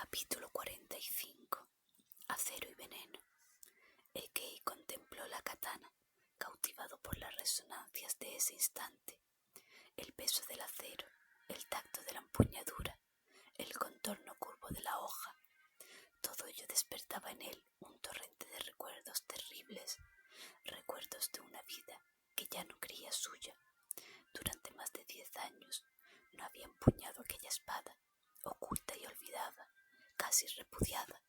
Capítulo 45. Acero y veneno. Ekei contempló la katana, cautivado por las resonancias de ese instante. El peso del acero, el tacto de la empuñadura, el contorno curvo de la hoja. Todo ello despertaba en él un torrente de recuerdos terribles, recuerdos de una vida que ya no creía suya. Durante más de 10 años no había empuñado aquella espada, oculta y olvidada, casi repudiada.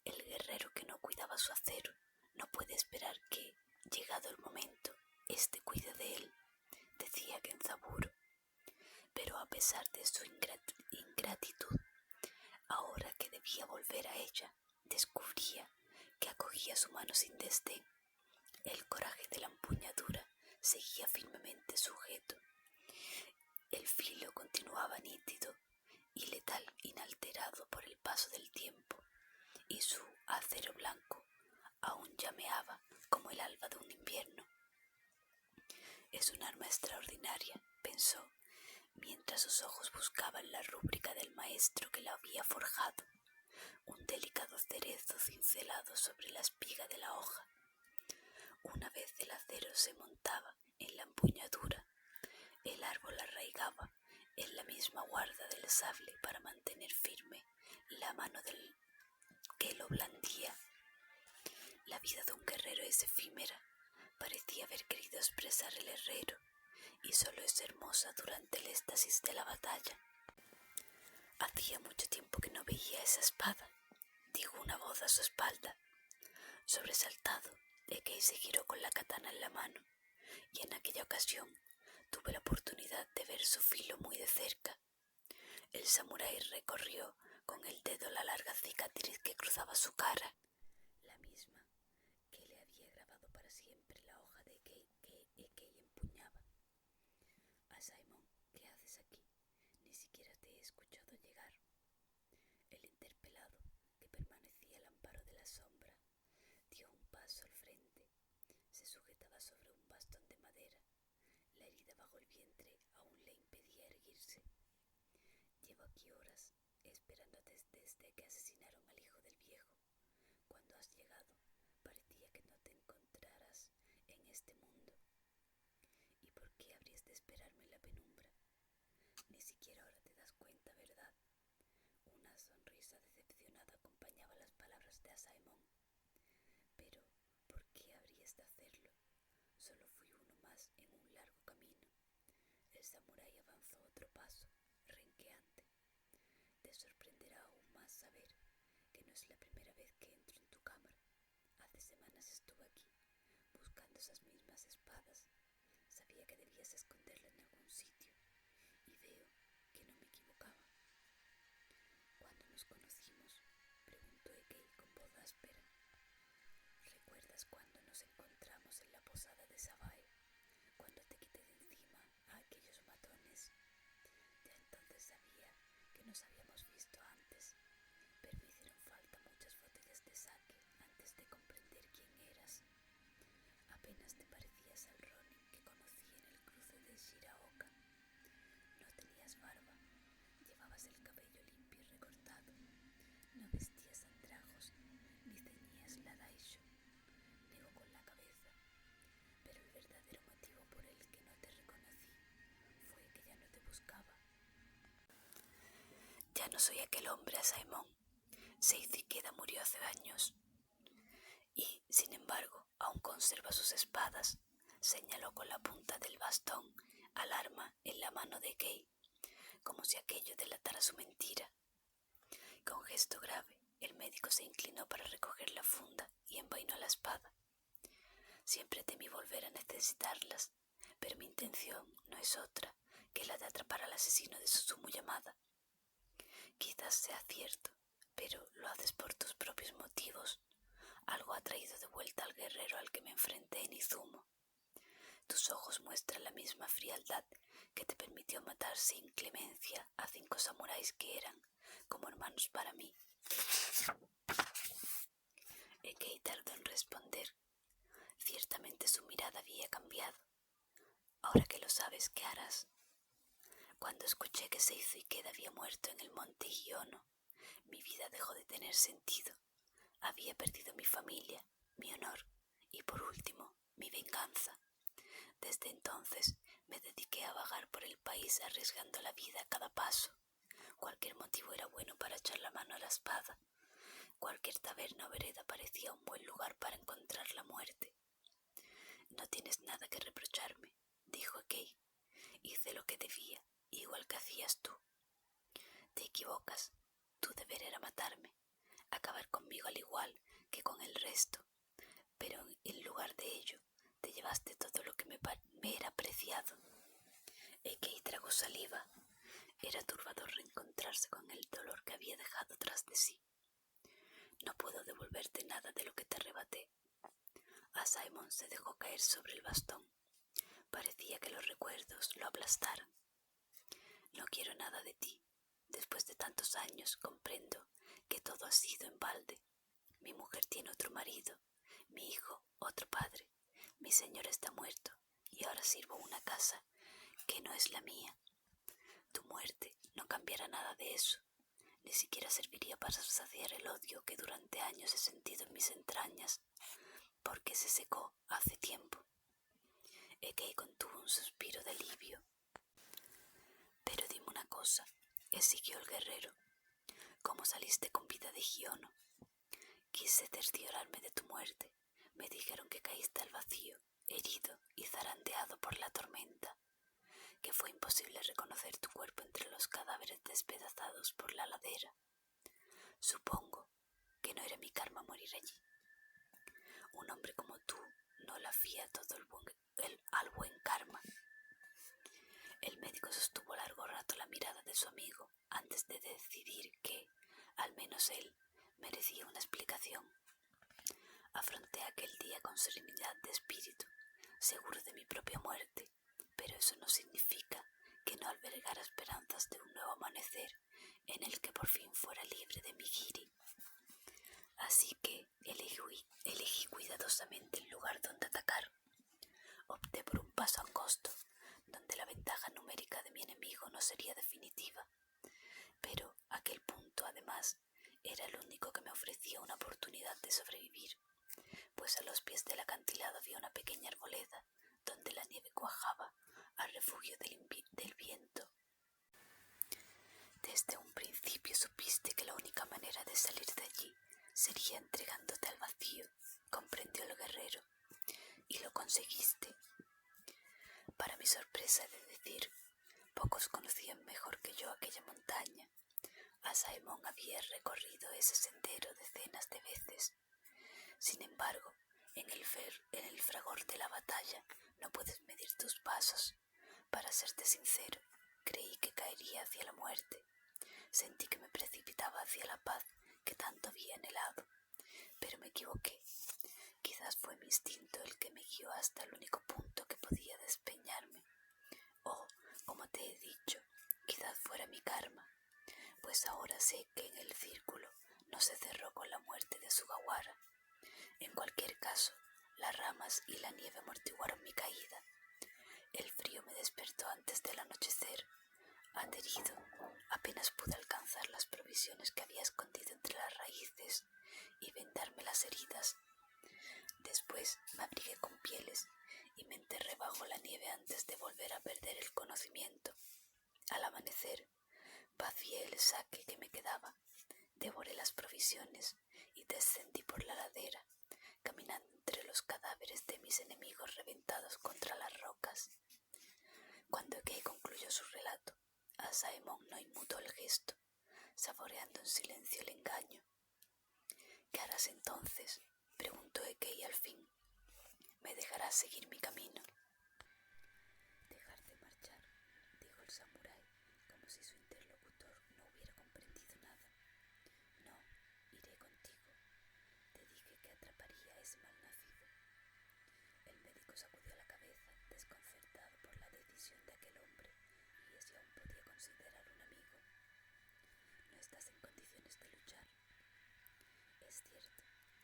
El guerrero que no cuidaba su acero no puede esperar que, llegado el momento, éste cuide de él, decía Genzaburo. Pero a pesar de su ingratitud, ahora que debía volver a ella, descubría que acogía su mano sin desdén. El coraje de la empuñadura seguía firmemente sujeto. El filo continuaba nítido y letal, inalterado por el paso del tiempo, y su acero blanco aún llameaba como el alba de un invierno. Es un arma extraordinaria, pensó, mientras sus ojos buscaban la rúbrica del maestro que la había forjado, un delicado cerezo cincelado sobre la espiga de la hoja. Una vez el acero se montaba en la empuñadura, el árbol arraigaba en la misma guarda del sable para mantener firme la mano del que lo blandía. La vida de un guerrero es efímera, parecía haber querido expresar el herrero, y solo es hermosa durante el éxtasis de la batalla. Hacía mucho tiempo que no veía esa espada, dijo una voz a su espalda. Sobresaltado, Ekei se giró con la katana en la mano, y en aquella ocasión tuve la oportunidad de ver su filo muy de cerca. El samurái recorrió con el dedo la larga cicatriz que cruzaba su cara, la misma que le había grabado para siempre la hoja de que Ekei empuñaba. Asaemon, ¿qué haces aquí? Ni siquiera te he escuchado llegar. El interpelado, que permanecía al amparo de la sombra, dio un paso al frente. Se sujetaba sobre un bastón de madera. La herida bajo el vientre aún le impedía erguirse. Llevo aquí horas esperándote desde que asesinaron al hijo del viejo. Cuando has llegado, parecía que no te encontraras en este mundo. ¿Y por qué habrías de esperarme en la penumbra? Ni siquiera ahora te das cuenta, ¿verdad? Una sonrisa decepcionada acompañaba las palabras de Asaemon. Pero, ¿por qué habrías de hacerlo? Solo fui uno más en un largo camino. El samurái avanzó otro paso, renqueante. Te sorprenderá aún más saber que no es la primera vez que entro en tu cámara. Hace semanas estuve aquí, buscando esas mismas espadas. Sabía que debías esconderla en algún sitio, y veo que no me equivocaba. ¿Cuándo nos conocimos?, preguntó Ekei con voz áspera. ¿Recuerdas cuando nos encontramos en la posada de Sabae? Cuando te quité de encima a aquellos matones. Ya entonces sabía que nos habíamos visto antes, pero me hicieron falta muchas botellas de sake antes de comprender quién eras. Apenas te parecías al Ronin que conocí en el cruce de Shiraoka. No tenías barba, llevabas el cabello limpio y recortado, no vestías andrajos ni ceñías la daisho. Negó con la cabeza, pero el verdadero motivo por el que no te reconocí fue que ya no te buscaba. Ya no soy aquel hombre, Asaemon. Seiji Ikeda murió hace años. Y, sin embargo, aún conserva sus espadas. Señaló con la punta del bastón al arma en la mano de Ekei, como si aquello delatara su mentira. Con gesto grave, el médico se inclinó para recoger la funda y envainó la espada. Siempre temí volver a necesitarlas, pero mi intención no es otra que la de atrapar al asesino de Susumu Yamada. Quizás sea cierto, pero lo haces por tus propios motivos. Algo ha traído de vuelta al guerrero al que me enfrenté en Izumo. Tus ojos muestran la misma frialdad que te permitió matar sin clemencia a 5 samuráis que eran como hermanos para mí. Ekei tardó en responder. Ciertamente su mirada había cambiado. Ahora que lo sabes, ¿qué harás? Cuando escuché que Seiji Ikeda había muerto en el monte Hiono, mi vida vida dejó de tener sentido. Había perdido mi familia, mi honor y, por último, mi venganza. Desde entonces me dediqué a vagar por el país arriesgando la vida a cada paso. Cualquier motivo era bueno para echar la mano a la espada. Cualquier taberna o vereda parecía un buen lugar para encontrar la muerte. «No tienes nada que reprocharme», dijo Kay. «Hice lo que debía, igual que hacías tú». «Te equivocas. Tu deber era matarme, acabar conmigo al igual que con el resto. Pero en lugar de ello, te llevaste todo lo que me era preciado». Kay tragó saliva. Era turbador reencontrarse con el dolor que había dejado tras de sí. «No puedo devolverte nada de lo que te arrebaté». A Simon se dejó caer sobre el bastón. Parecía que los recuerdos lo aplastaran. «No quiero nada de ti. Después de tantos años comprendo que todo ha sido en balde. Mi mujer tiene otro marido, mi hijo otro padre, mi señor está muerto y ahora sirvo una casa que no es la mía. Tu muerte no cambiará nada de eso. Ni siquiera serviría para saciar el odio que durante años he sentido en mis entrañas, porque se secó hace tiempo». Kay contuvo un suspiro de alivio. «Pero dime una cosa», siguió el guerrero. «¿Cómo saliste con vida de Giono?» «Quise cerciorarme de tu muerte. Me dijeron que caíste al vacío, herido y zarandeado por la tormenta, que fue imposible reconocer tu cuerpo entre los cadáveres despedazados por la ladera. Supongo que no era mi karma morir allí. Un hombre como tú no la fía todo al buen karma». El médico sostuvo largo rato la mirada de su amigo antes de decidir que, al menos él, merecía una explicación. «Afronté aquel día con serenidad de espíritu, seguro de mi propia muerte, pero eso no significa que no albergara esperanzas de un nuevo amanecer en el que por fin fuera libre de mi giri. Así que elegí cuidadosamente el lugar donde atacar. Opté por un paso angosto, donde la ventaja numérica de mi enemigo no sería definitiva, pero aquel punto, además, era el único que me ofrecía una oportunidad de sobrevivir, pues a los pies del acantilado había una pequeña arboleda donde la nieve cuajaba al refugio del viento. Desde un principio supiste que la única manera de salir de allí sería entregándote al vacío», comprendió el guerrero, «y lo conseguiste». Para mi sorpresa he de decir, pocos conocían mejor que yo aquella montaña. A Simon había recorrido ese sendero decenas de veces. Sin embargo, en el fragor de la batalla no puedes medir tus pasos. Para serte sincero, creí que caería hacia la muerte. Sentí que me precipitaba hacia la paz que tanto había anhelado, pero me equivoqué. Quizás fue mi instinto el que me guió hasta el único punto que podía despeñarme. O, como te he dicho, quizás fuera mi karma, pues ahora sé que en el círculo no se cerró con la muerte de Sugawara. En cualquier caso, las ramas y la nieve amortiguaron mi caída. El frío me despertó antes del anochecer. Aterido, apenas pude alcanzar las provisiones que había escondido entre las raíces y vendarme las heridas. Después me abrigué con pieles y me enterré bajo la nieve antes de volver a perder el conocimiento. Al amanecer, vacié el saque que me quedaba, devoré las provisiones y descendí por la ladera, caminando entre los cadáveres de mis enemigos reventados contra las rocas. Cuando Kay concluyó su relato, a Simon no inmutó el gesto, saboreando en silencio el engaño. «¿Qué harás entonces?», preguntó Kay al fin. «¿Me dejarás seguir mi camino?». «Dejarte marchar», dijo el samurái, como si su interlocutor no hubiera comprendido nada. «No, iré contigo. Te dije que atraparía a ese malnacido». El médico sacudió la cabeza, desconcertado por la decisión de aquel hombre, y si aún podía considerar un amigo. «No estás en condiciones de luchar». «Es cierto,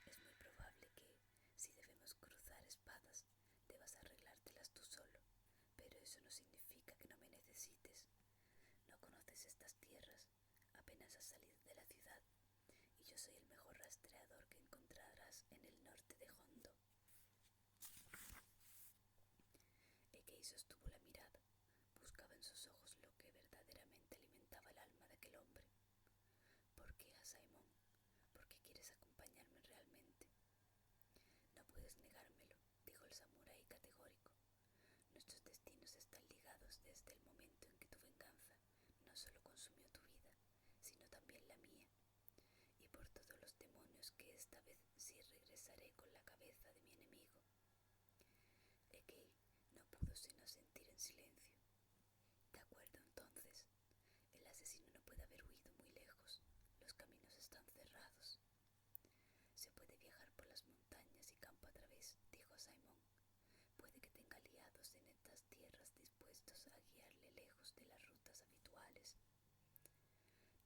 es muy probable que, si debemos cruzar espadas, debas arreglarte Ekei sostuvo la mirada. Buscaba en sus ojos lo que verdaderamente alimentaba el alma de aquel hombre. ¿Por qué, Asaemon? ¿Por qué quieres acompañarme realmente? No puedes negármelo, dijo el samurái categórico. Nuestros destinos están ligados desde el momento en que tu venganza no solo consumió tu vida, sino también la mía. Y por todos los demonios que esta vez sí regresaré con la cabeza de mi enemigo. Ekei no pudo sino sentir en silencio. De acuerdo, entonces. El asesino no puede haber huido muy lejos. Los caminos están cerrados. Se puede viajar por las montañas y campo a través, dijo Simon. Puede que tenga aliados en estas tierras dispuestos a guiarle lejos de las rutas habituales.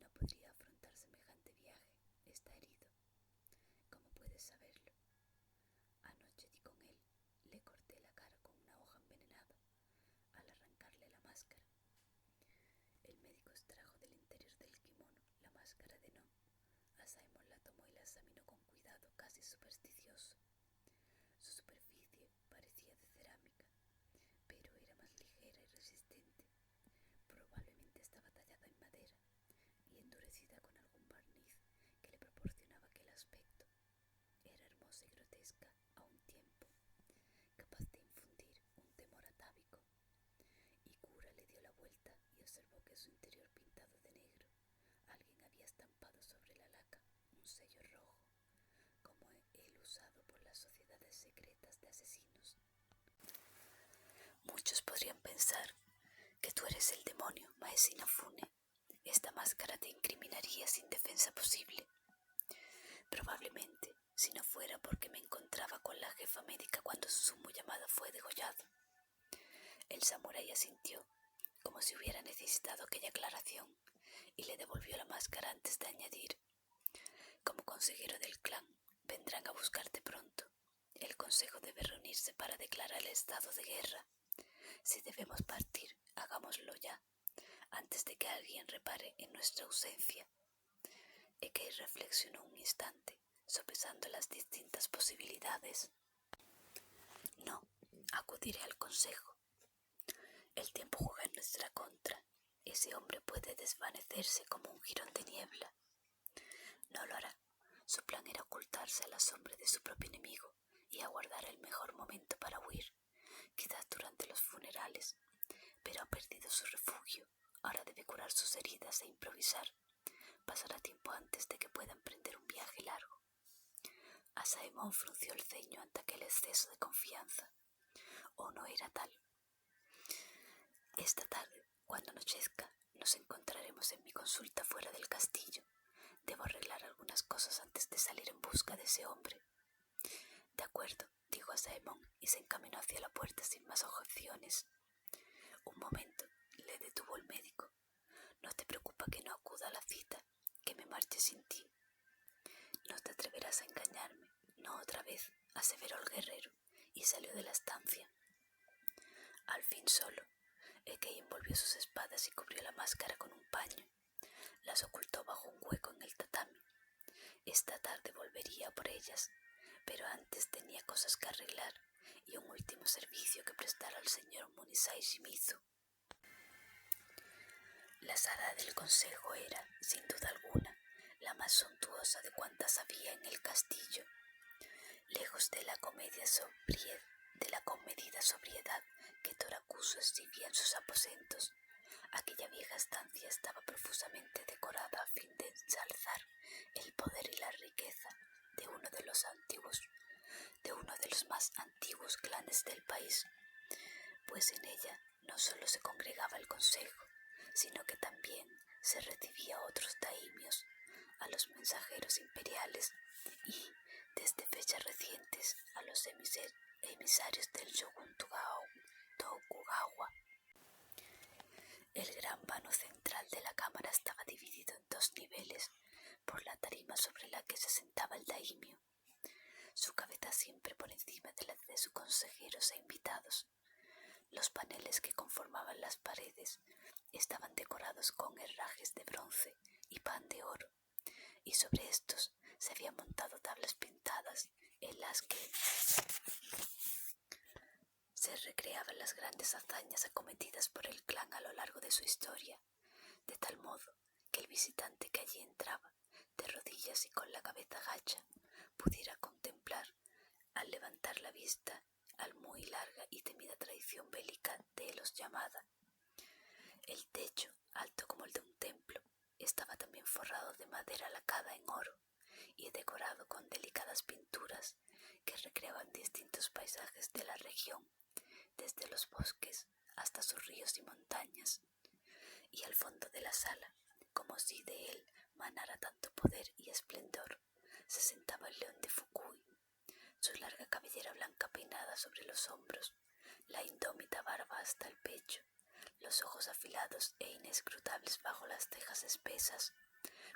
No podría afrontar semejante viaje. Está herido. ¿Cómo puedes saberlo? Anoche di con él. Le corté la cara con una hoja envenenada al arrancarle la máscara. El médico extrajo del interior del kimono la máscara de No. Asaemon la tomó y la examinó con cuidado casi supersticioso. Su superficie parecía de cerámica, pero era más ligera y resistente. Probablemente estaba tallada en madera y endurecida con algún barniz que le proporcionaba aquel aspecto. Era hermosa y grotesca a un tiempo, capaz de infundir un temor atávico. Ikura le dio la vuelta y observó que su interior pintado de negro, alguien había estampado sobre la laca un sello rojo, como el usado por las sociedades secretas de asesinos. Muchos podrían pensar que tú eres el demonio, Maese Inafune. Esta máscara te incriminaría sin defensa posible. Probablemente, si no fuera porque me encontraba con la jefa médica cuando Susumu Yamada fue degollado. El samurái asintió, como si hubiera necesitado aquella aclaración, y le devolvió la máscara antes de añadir: como consejero del clan, vendrán a buscarte pronto. El consejo debe reunirse para declarar el estado de guerra. Si debemos partir, hagámoslo ya, antes de que alguien repare en nuestra ausencia. Ekei reflexionó un instante, sopesando las distintas posibilidades. No, acudiré al consejo. El tiempo juega en nuestra contra. Ese hombre puede desvanecerse como un jirón de niebla. No lo hará. Su plan era ocultarse a la sombra de su propio enemigo y aguardar el mejor momento para huir, quizás durante los funerales. Pero ha perdido su refugio. Ahora debe curar sus heridas e improvisar. Pasará tiempo antes de que pueda emprender un viaje largo. Asaemon frunció el ceño ante aquel exceso de confianza. ¿O no era tal? Esta tarde, cuando anochezca, nos encontraremos en mi consulta fuera del castillo. Debo arreglar algunas cosas antes de salir en busca de ese hombre. De acuerdo, dijo Asaemon y se encaminó hacia la puerta sin más objeciones. Un momento, le detuvo el médico. No te preocupa que no acuda a la cita, que me marche sin ti. No te atreverás a engañarme, no otra vez, aseveró el guerrero, y salió de la estancia. Al fin solo, Ekei envolvió sus espadas y cubrió la máscara con un paño. Las ocultó bajo un hueco en el tatami. Esta tarde volvería por ellas, pero antes tenía cosas que arreglar y un último servicio que prestar al señor Munisai Shimizu. La sala del consejo era, sin duda alguna, la más suntuosa de cuantas había en el castillo. Lejos de la comedida sobriedad que Torakuzo exhibía en sus aposentos, aquella vieja estancia estaba profusamente decorada a fin de ensalzar el poder y la riqueza de uno de los más antiguos clanes del país, pues en ella no solo se congregaba el consejo, sino que también se recibía a otros daimios, a los mensajeros imperiales y, desde fechas recientes, a los emisarios del shogun Tokugawa. El gran vano central de la cámara estaba dividido en dos niveles por la tarima sobre la que se sentaba el daimio, su cabeza siempre por encima de la de sus consejeros e invitados. Los paneles que conformaban las paredes estaban decorados con herrajes de bronce y pan de oro, y sobre estos se habían montado tablas pintadas en las que se recreaba enumeraban las grandes hazañas acometidas por el clan a lo largo de su historia, de tal modo que el visitante que allí entraba, de rodillas y con la cabeza gacha, pudiera contemplar, al levantar la vista, al muy larga y temida tradición bélica de los Yamada. El techo, alto como el de un templo, estaba también forrado de madera lacada en oro y decorado con delicadas pinturas que recreaban distintos paisajes de la región, desde los bosques hasta sus ríos y montañas. Y al fondo de la sala, como si de él manara tanto poder y esplendor, se sentaba el león de Fukui, su larga cabellera blanca peinada sobre los hombros, la indómita barba hasta el pecho, los ojos afilados e inescrutables bajo las cejas espesas.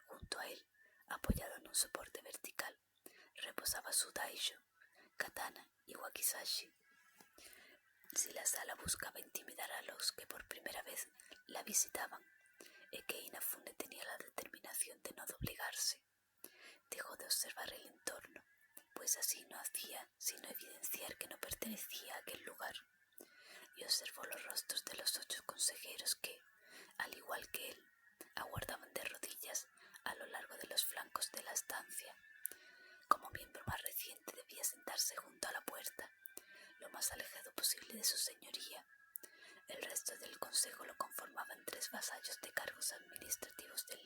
Junto a él, apoyado en un soporte vertical, reposaba su daisho, katana y wakizashi. Si la sala buscaba intimidar a los que por primera vez la visitaban, Ekei Inafune tenía la determinación de no doblegarse. Dejó de observar el entorno, pues así no hacía sino evidenciar que no pertenecía a aquel lugar, y observó los rostros de los 8 consejeros que, al igual que él, aguardaban de rodillas a lo largo de los flancos de la estancia. Como miembro más reciente debía sentarse junto a la puerta, lo más alejado posible de su señoría. El resto del consejo lo conformaban 3 vasallos de cargos administrativos del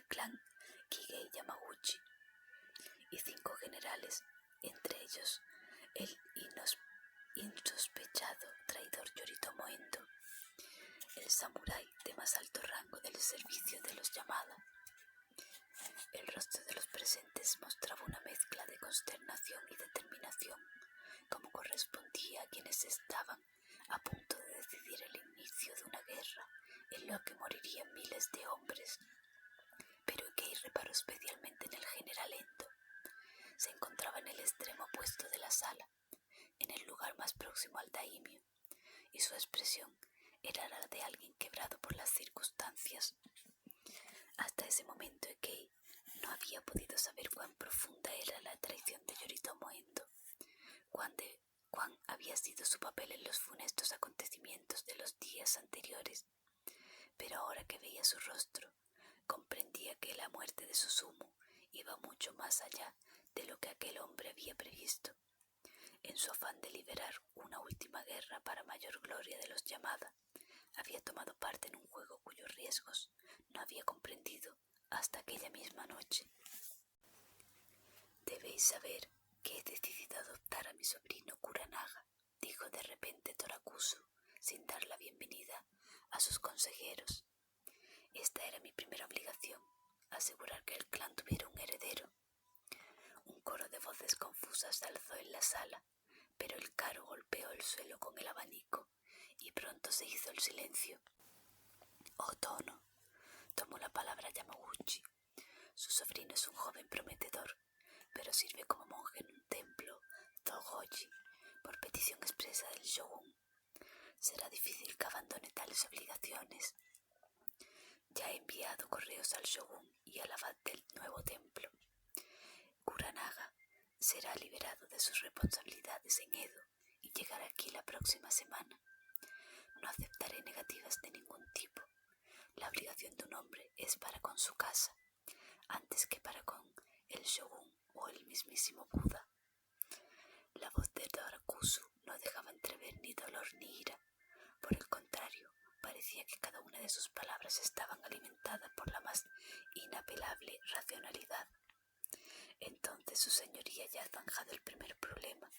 clan Kigei Yamaguchi, y 5 generales, entre ellos el insospechado traidor Yoritomo Endo, el samurái de más alto rango del servicio de los Yamada. El rostro de los presentes mostraba una mezcla de consternación y determinación, como correspondía a quienes estaban a punto de decidir el inicio de una guerra en la que morirían miles de hombres. Pero Ekei reparó especialmente en el general Endo. Se encontraba en el extremo opuesto de la sala, en el lugar más próximo al daimio, y su expresión era la de alguien quebrado por las circunstancias. Hasta ese momento Ekei no había podido saber cuán profunda era la traición de Yoritomo Endo, cuán había sido su papel en los funestos acontecimientos de los días anteriores, pero ahora que veía su rostro, comprendía que la muerte de Susumu iba mucho más allá de lo que aquel hombre había previsto. En su afán de liberar una última guerra para mayor gloria de los Yamada, había tomado parte en un juego cuyos riesgos no había comprendido hasta aquella misma noche. «Debéis saber que he decidido adoptar a mi sobrino Kuranaga», dijo de repente Torakusu, sin dar la bienvenida a sus consejeros. «Esta era mi primera obligación, asegurar que el clan tuviera un heredero». Un coro de voces confusas se alzó en la sala, pero el caro golpeó el suelo con el abanico y pronto se hizo el silencio. «Otono», tomó la palabra Yamaguchi. «Su sobrino es un joven prometedor, pero sirve como monje en un templo Dogoji por petición expresa del shogun. Será difícil que abandone tales obligaciones. Ya he enviado correos al shogun y al abad del nuevo templo. Kuranaga será liberado de sus responsabilidades en Edo y llegará aquí la próxima semana. No aceptaré negativas de ningún tipo. La obligación de un hombre es para con su casa, antes que para con el shogun o el mismísimo Buda». La voz de Torakusu no dejaba entrever ni dolor ni ira. Por el contrario, parecía que cada una de sus palabras estaban alimentadas por la más inapelable racionalidad. «Entonces su señoría ya ha zanjado el primer problema»,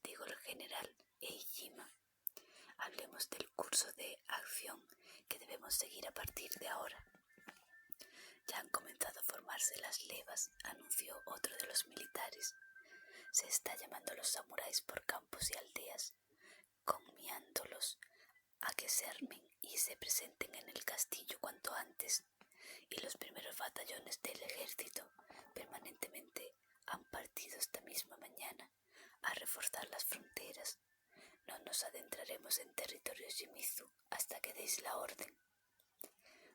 dijo el general Eijima. «Hablemos del curso de acción que debemos seguir a partir de ahora». «Ya han comenzado a formarse las levas», anunció otro de los militares. «Se está llamando a los samuráis por campos y aldeas, conmiándolos a que se armen y se presenten en el castillo cuanto antes, y los primeros batallones del ejército permanentemente han partido esta misma mañana a reforzar las fronteras. No nos adentraremos en territorio Shimizu hasta que deis la orden».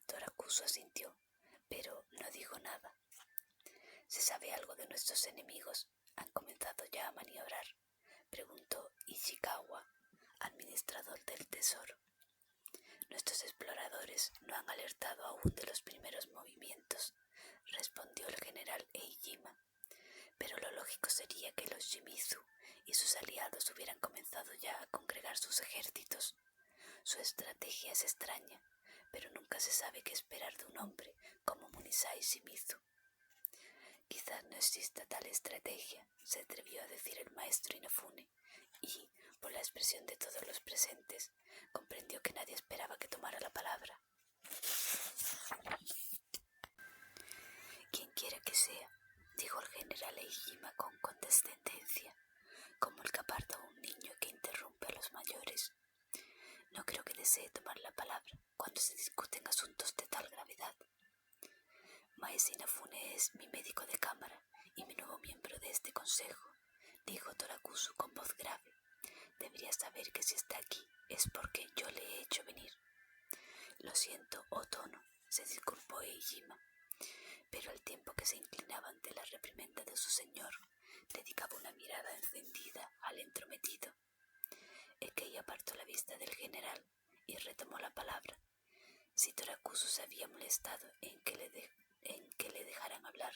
Torakusu asintió, pero no dijo nada. «¿Se sabe algo de nuestros enemigos? Han comenzado ya a maniobrar. preguntó Ishikawa, administrador del tesoro. Nuestros exploradores no han alertado aún de los primeros movimientos, respondió el general Eijima, pero lo lógico sería que los Shimizu y sus aliados hubieran comenzado ya a congregar sus ejércitos. Su estrategia es extraña, pero nunca se sabe qué esperar de un hombre como Munisai Shimizu. Quizás no exista tal estrategia, se atrevió a decir el maestro Inafune, y, por la expresión de todos los presentes, comprendió que nadie esperaba que tomara la palabra. Quien quiera que sea, dijo el general Eijima con condescendencia, como el que aparta a un niño que interrumpe a los mayores. No creo que desee tomar la palabra cuando se discuten asuntos de tal gravedad. Maese Inafune es mi médico de cámara y mi nuevo miembro de este consejo, dijo Torakusu con voz grave. Debería saber que si está aquí es porque yo le he hecho venir. Lo siento, Otono, se disculpó Eijima, pero al tiempo que se inclinaba ante la reprimenda de su señor, dedicaba una mirada encendida al entrometido. Ekei apartó la vista del general y retomó la palabra. Si Torakusu se había molestado en que le dejaran hablar,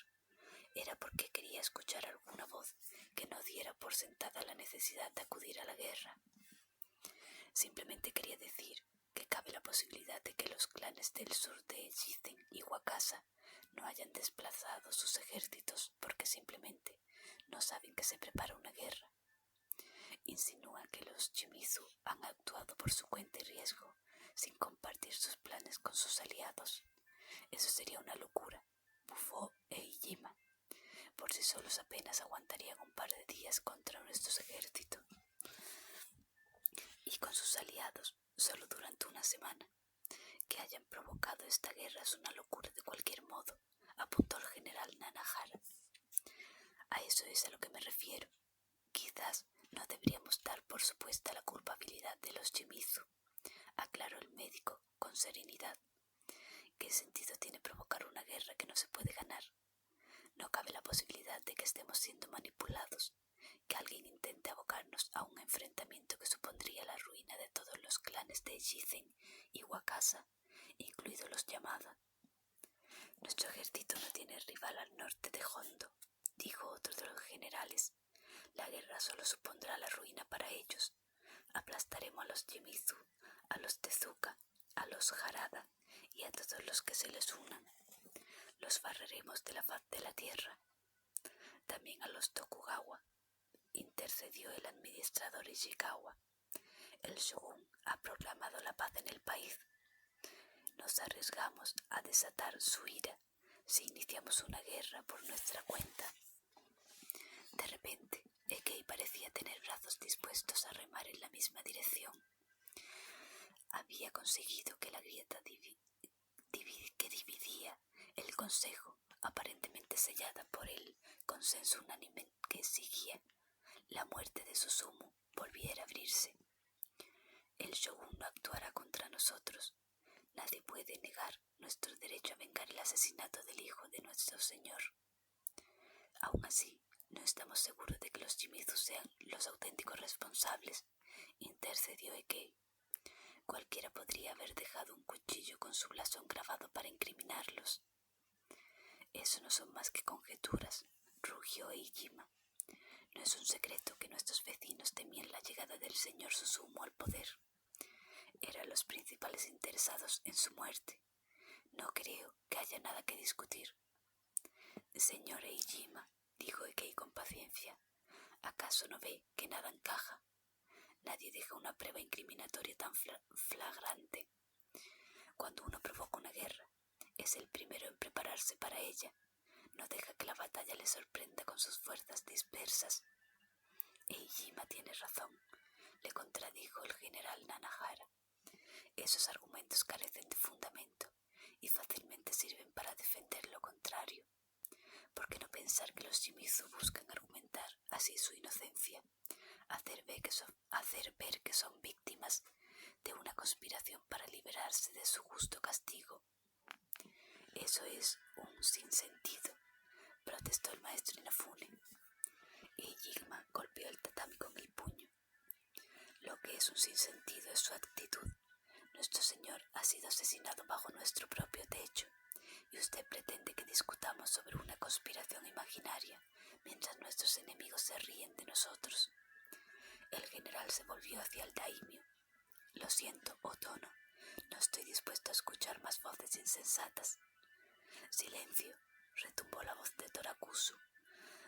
era porque quería escuchar alguna voz que no diera por sentada la necesidad de acudir a la guerra. Simplemente quería decir que cabe la posibilidad de que los clanes del sur de Shizen y Wakasa no hayan desplazado sus ejércitos porque simplemente no saben que se prepara una guerra. Insinúa que los Shimizu han actuado por su cuenta y riesgo, sin compartir sus planes con sus aliados. Eso sería una locura, bufó Eijima. Por sí solos apenas aguantarían un par de días contra nuestros ejércitos. Y con sus aliados, solo durante una semana. Que hayan provocado esta guerra es una locura de cualquier modo, apuntó el general Nanahara. A eso es a lo que me refiero. Quizás no deberíamos dar por supuesta la culpabilidad de los Shimizu, aclaró el médico con serenidad. ¿Qué sentido tiene provocar una guerra que no se puede ganar? No cabe la posibilidad de que estemos siendo manipulados, que alguien intente abocarnos a un enfrentamiento que supondría la ruina de todos los clanes de Shizen y Wakasa, incluidos los Yamada. Nuestro ejército no tiene rival al norte de Hondo, dijo otro de los generales. La guerra solo supondrá la ruina para ellos. Aplastaremos a los Shimizu, a los Tezuka, a los Harada y a todos los que se les unan. Los barreremos de la faz de la tierra. También a los Tokugawa, intercedió el administrador Ishikawa. El shogun ha proclamado la paz en el país. Nos arriesgamos a desatar su ira si iniciamos una guerra por nuestra cuenta. De repente, Ekei parecía tener brazos dispuestos a remar en la misma dirección. Había conseguido que la grieta que dividía el consejo, aparentemente sellada por el consenso unánime que exigía la muerte de Susumu, volviera a abrirse. El shogun no actuará contra nosotros. Nadie puede negar nuestro derecho a vengar el asesinato del hijo de nuestro señor. Aún así, no estamos seguros de que los Shimizu sean los auténticos responsables, intercedió Ekei. Cualquiera podría haber dejado un cuchillo con su blasón grabado para incriminarlos. Eso no son más que conjeturas, rugió Eijima. No es un secreto que nuestros vecinos temían la llegada del señor Susumu al poder. Eran los principales interesados en su muerte. No creo que haya nada que discutir. Señor Eijima, dijo Ekei con paciencia, ¿acaso no ve que nada encaja? Nadie deja una prueba incriminatoria tan flagrante. Cuando uno provoca una guerra, es el primero en prepararse para ella. No deja que la batalla le sorprenda con sus fuerzas dispersas. Eijima tiene razón, le contradijo el general Nanahara. Esos argumentos carecen de fundamento y fácilmente sirven para defender lo contrario. ¿Por qué no pensar que los Shimizu buscan argumentar así su inocencia? Hacer ver que son víctimas de una conspiración para liberarse de su justo castigo. Eso es un sinsentido, protestó el maestro Inafune. Eijima golpeó el Kami con el puño. Lo que es un sinsentido es su actitud. Nuestro Señor ha sido asesinado bajo nuestro propio techo, y usted pretende que discutamos sobre una conspiración imaginaria, mientras nuestros enemigos se ríen de nosotros. El general se volvió hacia el daimio. Lo siento, oh Tono, no estoy dispuesto a escuchar más voces insensatas. Silencio, retumbó la voz de Torakusu,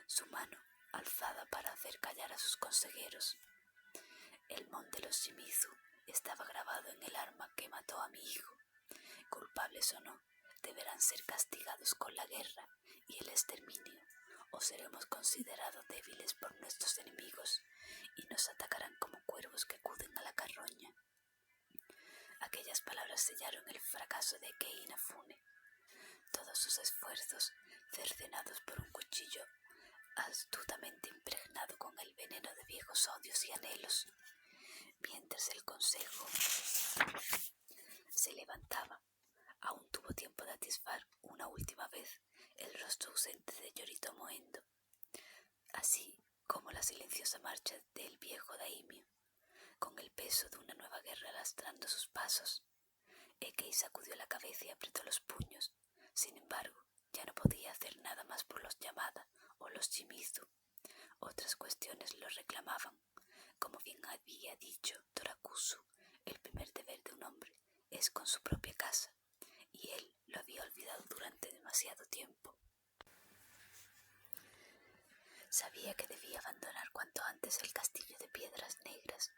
su mano alzada para hacer callar a sus consejeros. El mon de los Shimizu estaba grabado en el arma que mató a mi hijo. Culpables o no, deberán ser castigados con la guerra y el exterminio, o seremos considerados débiles por nuestros enemigos y nos atacarán como cuervos que acuden a la carroña. Aquellas palabras sellaron el fracaso de Kei Inafune. Todos sus esfuerzos, cercenados por un cuchillo astutamente impregnado con el veneno de viejos odios y anhelos. Mientras el consejo se levantaba, aún tuvo tiempo de atisbar una última vez el rostro ausente de Yoritomo Endo, así como la silenciosa marcha del viejo daimio, con el peso de una nueva guerra lastrando sus pasos. Ekei sacudió la cabeza y apretó los puños. Sin embargo, ya no podía hacer nada más por los Yamada o los Shimizu. Otras cuestiones lo reclamaban. Como bien había dicho Torakusu, el primer deber de un hombre es con su propia casa, y él lo había olvidado durante demasiado tiempo. Sabía que debía abandonar cuanto antes el castillo de piedras negras,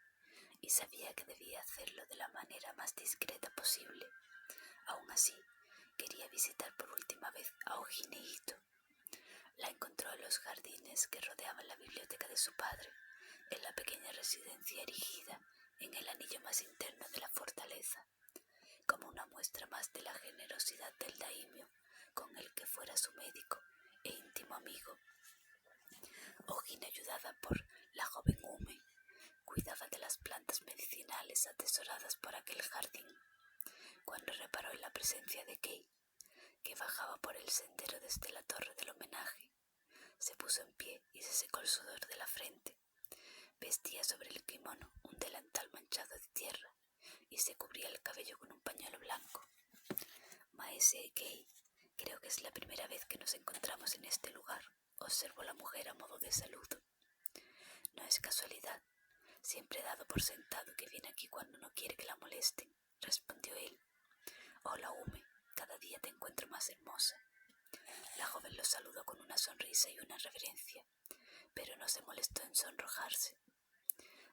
y sabía que debía hacerlo de la manera más discreta posible. Aún así, quería visitar por última vez a Ojine Ito. La encontró en los jardines que rodeaban la biblioteca de su padre, en la pequeña residencia erigida en el anillo más interno de la fortaleza, como una muestra más de la generosidad del daimio con el que fuera su médico e íntimo amigo. Ojine, ayudada por la joven Ume, cuidaba de las plantas medicinales atesoradas por aquel jardín. Cuando reparó en la presencia de Kei, que bajaba por el sendero desde la torre del homenaje, se puso en pie y se secó el sudor de la frente. Vestía sobre el kimono un delantal manchado de tierra y se cubría el cabello con un pañuelo blanco. Maese Kei, creo que es la primera vez que nos encontramos en este lugar, observó la mujer a modo de saludo. No es casualidad, siempre he dado por sentado que viene aquí cuando no quiere que la molesten, respondió él. Hola Ume, cada día te encuentro más hermosa. La joven lo saludó con una sonrisa y una reverencia, pero no se molestó en sonrojarse.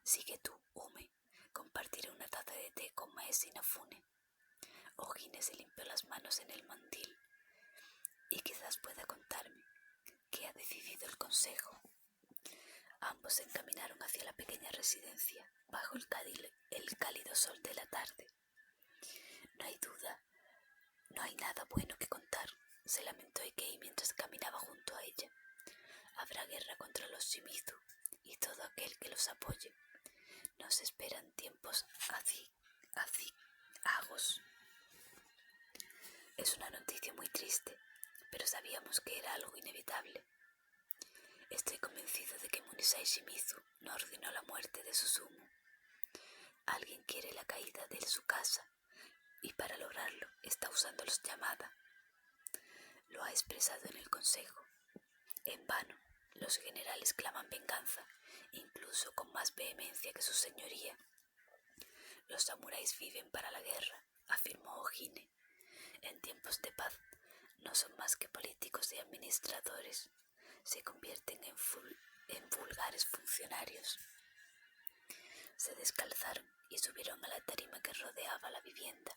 Sigue tú, Ume, compartiré una taza de té con Maese Inafune. Ojine se limpió las manos en el mandil. Y quizás pueda contarme qué ha decidido el consejo. Ambos se encaminaron hacia la pequeña residencia, bajo el cálido sol de la tarde. No hay duda, no hay nada bueno que contar, se lamentó Ekei mientras caminaba junto a ella. Habrá guerra contra los Shimizu y todo aquel que los apoye. Nos esperan tiempos aciagos. Es una noticia muy triste, pero sabíamos que era algo inevitable. Estoy convencido de que Munisai Shimizu no ordenó la muerte de Susumu. Alguien quiere la caída de su casa y para lograrlo está usando los Yamada. Lo ha expresado en el consejo. En vano, los generales claman venganza, incluso con más vehemencia que su señoría. Los samuráis viven para la guerra, afirmó Ojine. En tiempos de paz no son más que políticos y administradores. Se convierten en vulgares funcionarios. Se descalzaron y subieron a la tarima que rodeaba la vivienda.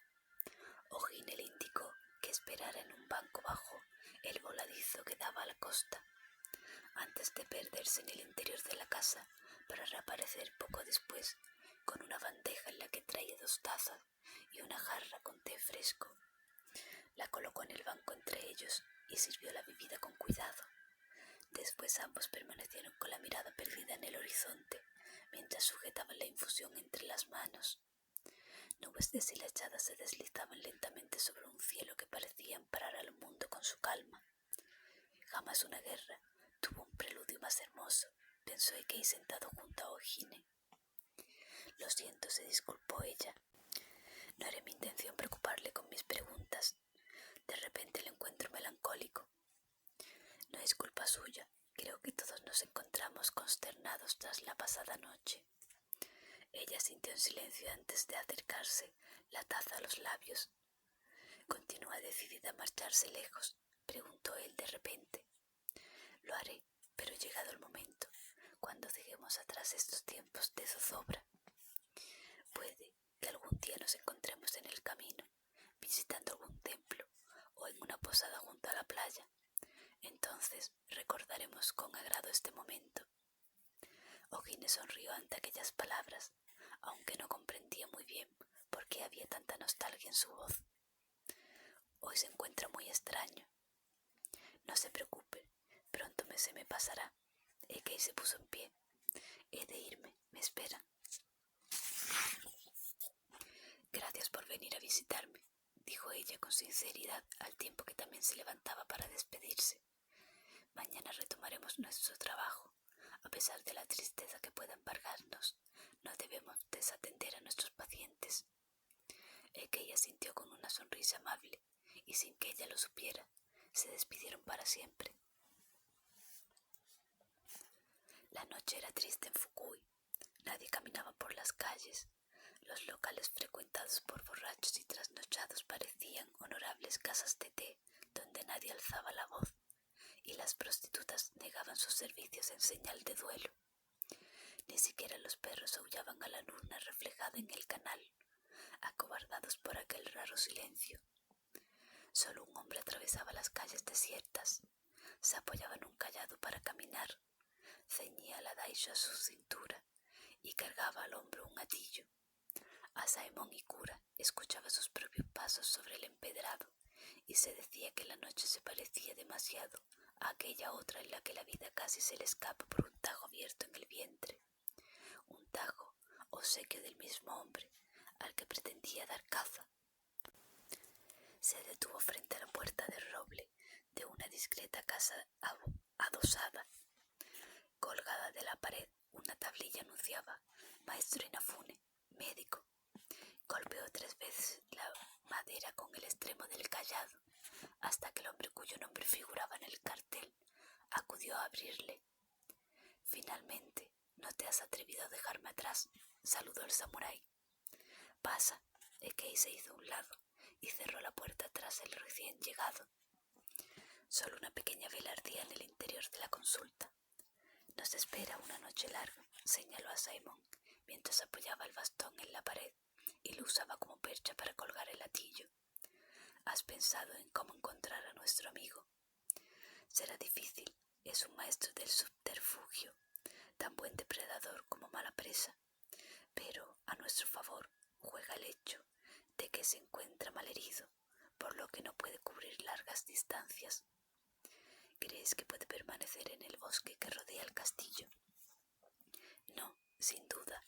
Ojine le indicó que esperara en un banco bajo el voladizo que daba a la costa, antes de perderse en el interior de la casa para reaparecer poco después con una bandeja en la que traía 2 tazas y una jarra con té fresco. La colocó en el banco entre ellos y sirvió la bebida con cuidado. Después ambos permanecieron con la mirada perdida en el horizonte, mientras sujetaban la infusión entre las manos. Nubes deshilachadas se deslizaban lentamente sobre un cielo que parecía amparar al mundo con su calma. Jamás una guerra tuvo un preludio más hermoso, pensó Ekei sentado junto a Ojine. Lo siento, se disculpó ella. No era mi intención preocuparle con mis preguntas. De repente le encuentro melancólico. No es culpa suya. Creo que todos nos encontramos consternados tras la pasada noche. Ella sintió en silencio antes de acercarse la taza a los labios. ¿Continúa decidida a marcharse lejos?, preguntó él de repente. Lo haré, pero llegado el momento, cuando dejemos atrás estos tiempos de zozobra. Puede que algún día nos encontremos en el camino, visitando algún templo o en una posada junto a la playa. Entonces recordaremos con agrado este momento. Ojine sonrió ante aquellas palabras, aunque no comprendía muy bien por qué había tanta nostalgia en su voz. Hoy se encuentra muy extraño. No se preocupe, pronto se me pasará. Ekei se puso en pie. He de irme, me esperan. Gracias por venir a visitarme, dijo ella con sinceridad al tiempo que también se levantaba para despedirse. Mañana retomaremos nuestro trabajo. A pesar de la tristeza que pueda embargarnos, no debemos desatender a nuestros pacientes. Ekei asintió con una sonrisa amable, y sin que ella lo supiera, se despidieron para siempre. La noche era triste en Fukui. Nadie caminaba por las calles. Los locales frecuentados por borrachos y trasnochados parecían honorables casas de té donde nadie alzaba la voz, y las prostitutas negaban sus servicios en señal de duelo. Ni siquiera los perros aullaban a la luna reflejada en el canal, acobardados por aquel raro silencio. Solo un hombre atravesaba las calles desiertas. Se apoyaba en un cayado para caminar, ceñía la daisho a su cintura y cargaba al hombro un hatillo. Asaemon Ikura escuchaba sus propios pasos sobre el empedrado y se decía que la noche se parecía demasiado a aquella otra en la que la vida casi se le escapa por un tajo abierto en el vientre. Un tajo obsequio del mismo hombre al que pretendía dar caza. Se detuvo frente a la puerta de roble de una discreta casa adosada. Colgada de la pared, una tablilla anunciaba: Maestro Inafune, médico. Golpeó 3 veces la madera con el extremo del cayado, hasta que el hombre cuyo nombre figuraba en el cartel acudió a abrirle. Finalmente, no te has atrevido a dejarme atrás, saludó el samurái. Pasa. Ekei se hizo a un lado y cerró la puerta tras el recién llegado. Solo una pequeña vela ardía en el interior de la consulta. Nos espera una noche larga, señaló a Simon, mientras apoyaba el bastón en la pared y lo usaba como percha para colgar el hatillo. ¿Has pensado en cómo encontrar a nuestro amigo? Será difícil, es un maestro del subterfugio, tan buen depredador como mala presa, pero a nuestro favor juega el hecho de que se encuentra malherido, por lo que no puede cubrir largas distancias. ¿Crees que puede permanecer en el bosque que rodea el castillo? No, sin duda,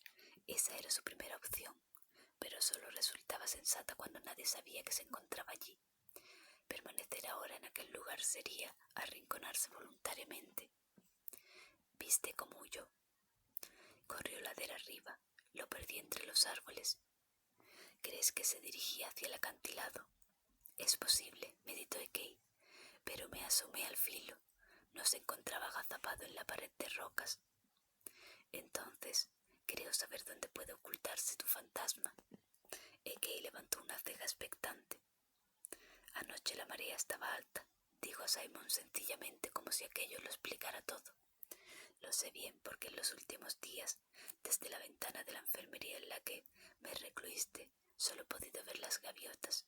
esa era su primera opción, pero solo resultaba sensata cuando nadie sabía que se encontraba allí. Permanecer ahora en aquel lugar sería arrinconarse voluntariamente. ¿Viste cómo huyó? Corrió ladera arriba, lo perdí entre los árboles. ¿Crees que se dirigía hacia el acantilado? Es posible, meditó Ekei, pero me asomé al filo. No se encontraba agazapado en la pared de rocas. Entonces, creo saber dónde puede ocultarse tu fantasma. Ekei levantó una ceja expectante. Anoche la marea estaba alta, dijo Simon sencillamente, como si aquello lo explicara todo. Lo sé bien porque en los últimos días, desde la ventana de la enfermería en la que me recluiste, solo he podido ver las gaviotas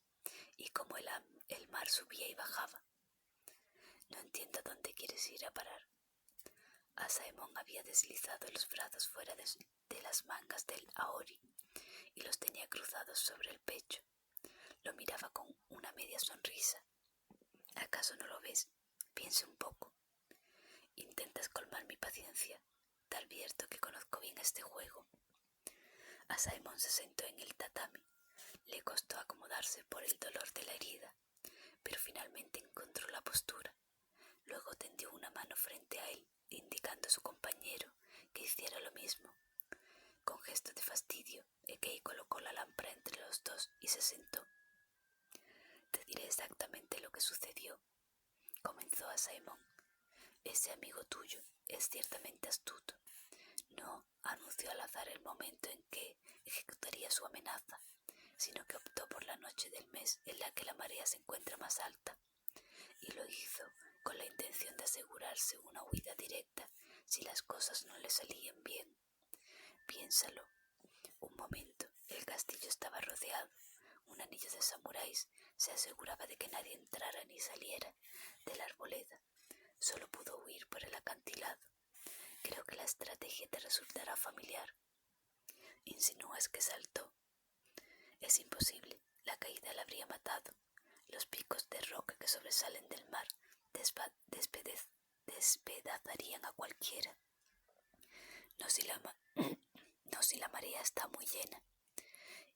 y cómo el mar subía y bajaba. No entiendo dónde quieres ir a parar. Asaemon había deslizado los brazos fuera de las mangas del aori y los tenía cruzados sobre el pecho. Lo miraba con una media sonrisa. ¿Acaso no lo ves? Piensa un poco. Intentas colmar mi paciencia. Te advierto que conozco bien este juego. Asaemon se sentó en el tatami. Le costó acomodarse por el dolor de la herida, pero finalmente encontró la postura. Luego tendió una mano frente a él, indicando a su compañero comenzó Asaemon. Ese amigo tuyo es ciertamente astuto. No anunció al azar el momento en que ejecutaría su amenaza, sino que optó por la noche del mes en la que la marea se encuentra más alta, y lo hizo con la intención de asegurarse una huida directa si las cosas no le salían bien. Piénsalo. Un momento, el castillo estaba rodeado. Un anillo de samuráis se aseguraba de que nadie entrara ni saliera de la arboleda. Solo pudo huir por el acantilado. Creo que la estrategia te resultará familiar. Insinúas que saltó. Es imposible. La caída la habría matado. Los picos de roca que sobresalen del mar despedazarían a cualquiera. No si la marea está muy llena.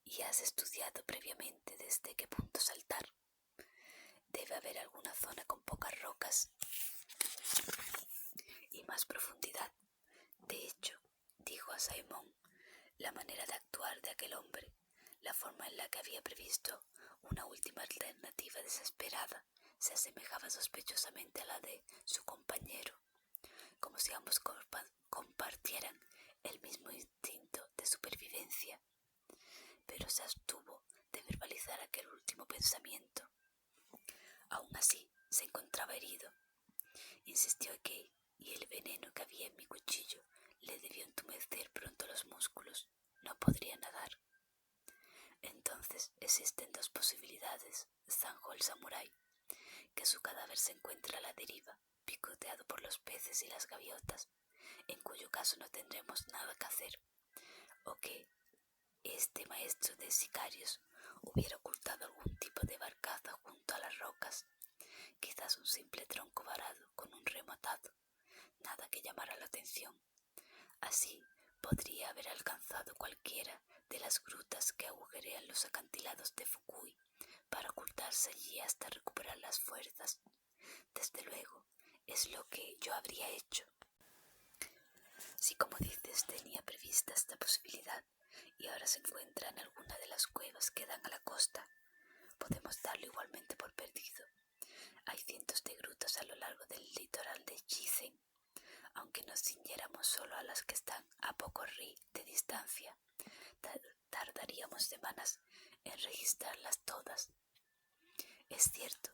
Y has estudiado previamente desde qué punto saltar. Debe haber alguna zona con pocas rocas y más profundidad. De hecho, dijo Asaemon, la manera de actuar de aquel hombre, la forma en la que había previsto una última alternativa desesperada, se asemejaba sospechosamente a la de su compañero, como si ambos compartieran el mismo instinto de supervivencia. Pero se abstuvo de verbalizar aquel último pensamiento. Aún así, se encontraba herido. Insistió Kei, y el veneno que había en mi cuchillo le debió entumecer pronto los músculos. No podría nadar. Entonces existen dos posibilidades, zanjó el samurái, que su cadáver se encuentra a la deriva, picoteado por los peces y las gaviotas, en cuyo caso no tendremos nada que hacer, o que este maestro de sicarios hubiera ocultado algún tipo de barcaza junto a las rocas, quizás un simple tronco varado con un remo atado, nada que llamara la atención. Así podría haber alcanzado cualquiera de las grutas que agujerean los acantilados de Fukui para ocultarse allí hasta recuperar las fuerzas. Desde luego, es lo que yo habría hecho. Si, como dices, tenía prevista esta posibilidad y ahora se encuentra en alguna de las cuevas que dan a la costa, podemos darlo igualmente por perdido. Hay cientos de grutas a lo largo del litoral de Shisen, aunque nos ciñéramos solo a las que están a poco ri de distancia. Tardaríamos semanas en registrarlas todas. Es cierto,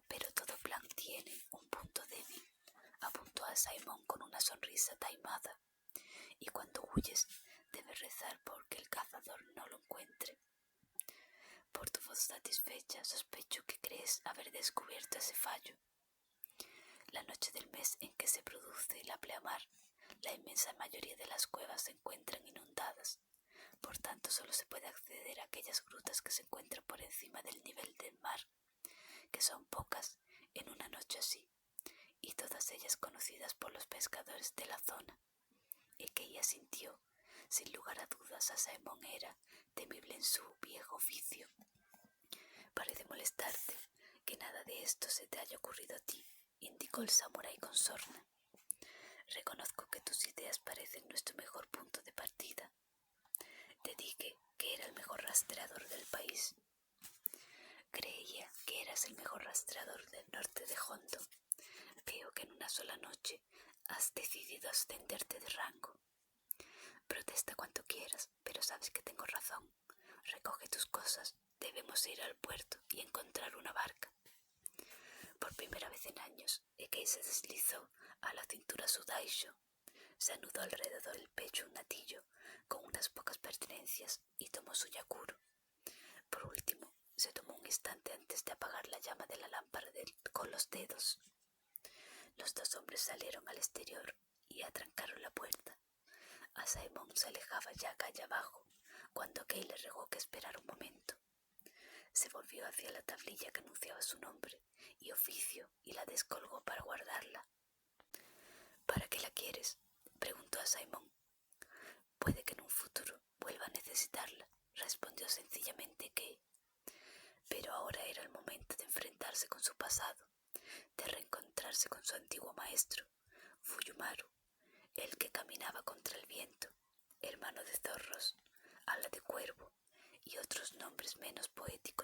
pero todo plan tiene un punto débil, apuntó Asaemon con una sonrisa taimada. Y cuando huyes, debes rezar porque el cazador no lo encuentre. Por tu voz satisfecha, sospecho que crees haber descubierto ese fallo. La noche del mes en que se produce la pleamar, la inmensa mayoría de las cuevas se encuentran inundadas. Por tanto, solo se puede acceder a aquellas grutas que se encuentran por encima del nivel del mar, que son pocas en una noche así, y todas ellas conocidas por los pescadores de la zona. Y que ella sintió, sin lugar a dudas, Asaemon era temible en su viejo oficio. Parece molestarte que nada de esto se te haya ocurrido a ti, indicó el samurái con sorna. Reconozco que tus ideas parecen nuestro mejor punto de partida. Te dije que era el mejor rastreador del país. Creía que eras el mejor rastreador del norte de Hondo. Veo que en una sola noche has decidido ascenderte de rango. Protesta cuanto quieras, pero sabes que tengo razón. Recoge tus cosas, debemos ir al puerto y encontrar una barca. Por primera vez en años, Ekei se deslizó a la cintura su daisho, se anudó alrededor del pecho un atillo con unas pocas pertenencias y tomó su yakuro. Por último, se tomó un instante antes de apagar la llama de la lámpara con los dedos. Los dos hombres salieron al exterior y atrancaron la puerta. Asaemon se alejaba ya calle abajo, cuando Kei le rogó que esperara un momento. Se volvió hacia la tablilla que anunciaba su nombre y oficio y la descolgó para guardarla. ¿Para qué la quieres?, preguntó Asaemon. Puede que en un futuro vuelva a necesitarla, respondió sencillamente Kei. Pero ahora era el momento de enfrentarse con su pasado, de reencontrarse con su antiguo maestro, Fuyumaru, el que caminaba contra el viento, hermano de zorros, ala de cuervo y otros nombres menos poéticos